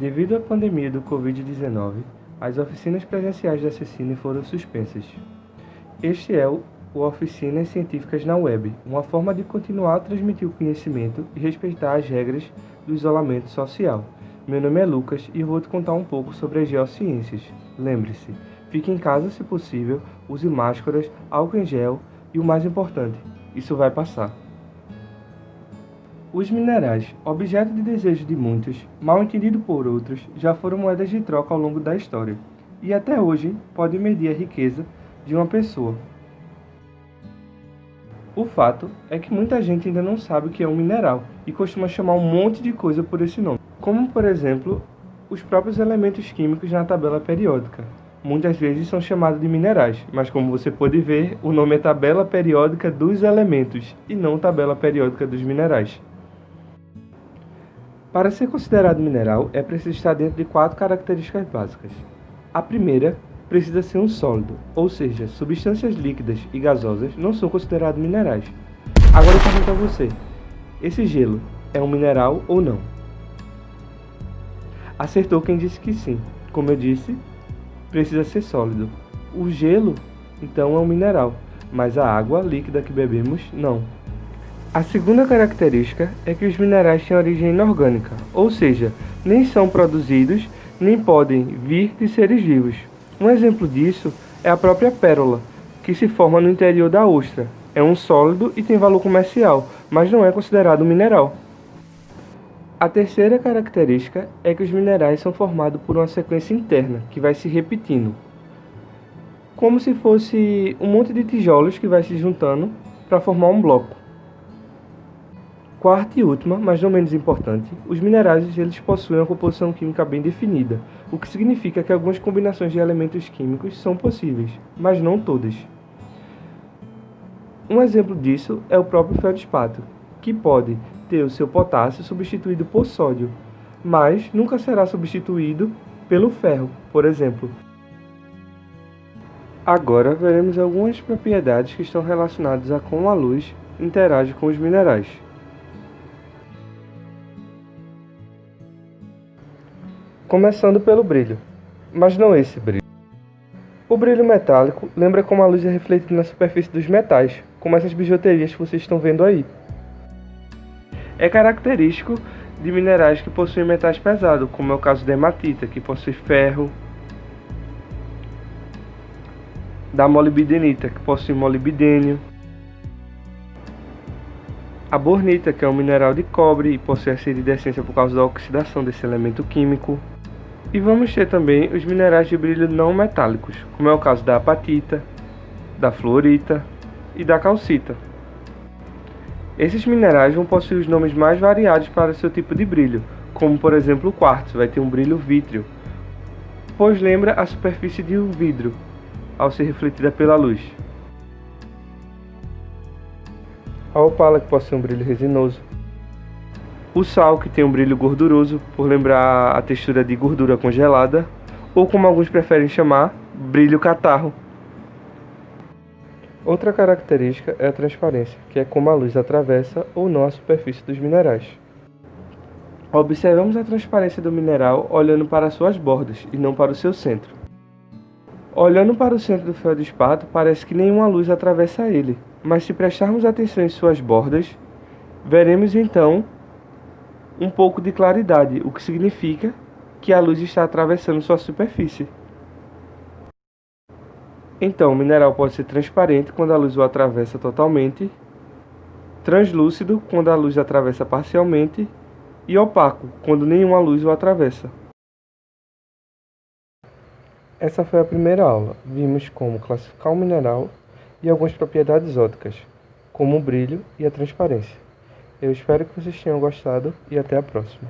Devido à pandemia do Covid-19, as oficinas presenciais da Cecine foram suspensas. Este é o Oficinas Científicas na Web, uma forma de continuar a transmitir o conhecimento e respeitar as regras do isolamento social. Meu nome é Lucas e vou te contar um pouco sobre as geociências. Lembre-se, fique em casa se possível, use máscaras, álcool em gel e o mais importante, isso vai passar. Os minerais, objeto de desejo de muitos, mal entendido por outros, já foram moedas de troca ao longo da história, e até hoje podem medir a riqueza de uma pessoa. O fato é que muita gente ainda não sabe o que é um mineral e costuma chamar um monte de coisa por esse nome, como por exemplo, os próprios elementos químicos na tabela periódica. Muitas vezes são chamados de minerais, mas como você pode ver, o nome é tabela periódica dos elementos e não tabela periódica dos minerais. Para ser considerado mineral, é preciso estar dentro de 4 características básicas. A primeira, precisa ser um sólido, ou seja, substâncias líquidas e gasosas não são consideradas minerais. Agora eu pergunto a você, esse gelo é um mineral ou não? Acertou quem disse que sim. Como eu disse, precisa ser sólido. O gelo, então, é um mineral, mas a água líquida que bebemos, não. A segunda característica é que os minerais têm origem inorgânica, ou seja, nem são produzidos, nem podem vir de seres vivos. Um exemplo disso é a própria pérola, que se forma no interior da ostra. É um sólido e tem valor comercial, mas não é considerado mineral. A terceira característica é que os minerais são formados por uma sequência interna, que vai se repetindo, como se fosse um monte de tijolos que vai se juntando para formar um bloco. Quarta e última, mas não menos importante, os minerais eles possuem uma composição química bem definida, o que significa que algumas combinações de elementos químicos são possíveis, mas não todas. Um exemplo disso é o próprio feldespato, que pode ter o seu potássio substituído por sódio, mas nunca será substituído pelo ferro, por exemplo. Agora veremos algumas propriedades que estão relacionadas a como a luz interage com os minerais. Começando pelo brilho, mas não esse brilho. O brilho metálico lembra como a luz é refletida na superfície dos metais, como essas bijuterias que vocês estão vendo aí. É característico de minerais que possuem metais pesados, como é o caso da hematita, que possui ferro, da molibdenita, que possui molibdênio, a bornita, que é um mineral de cobre e possui essa iridescência por causa da oxidação desse elemento químico. E vamos ter também os minerais de brilho não metálicos, como é o caso da apatita, da fluorita e da calcita. Esses minerais vão possuir os nomes mais variados para o seu tipo de brilho, como por exemplo o quartzo vai ter um brilho vítreo, pois lembra a superfície de um vidro ao ser refletida pela luz. A opala, que possui um brilho resinoso. O sal, que tem um brilho gorduroso, por lembrar a textura de gordura congelada, ou como alguns preferem chamar, brilho catarro. Outra característica é a transparência, que é como a luz atravessa ou não a superfície dos minerais. Observamos a transparência do mineral olhando para suas bordas e não para o seu centro. Olhando para o centro do feldespato, parece que nenhuma luz atravessa ele, mas se prestarmos atenção em suas bordas, veremos então um pouco de claridade, o que significa que a luz está atravessando sua superfície. Então, o mineral pode ser transparente quando a luz o atravessa totalmente, translúcido quando a luz atravessa parcialmente e opaco quando nenhuma luz o atravessa. Essa foi a primeira aula. Vimos como classificar um mineral e algumas propriedades ópticas, como o brilho e a transparência. Eu espero que vocês tenham gostado e até a próxima.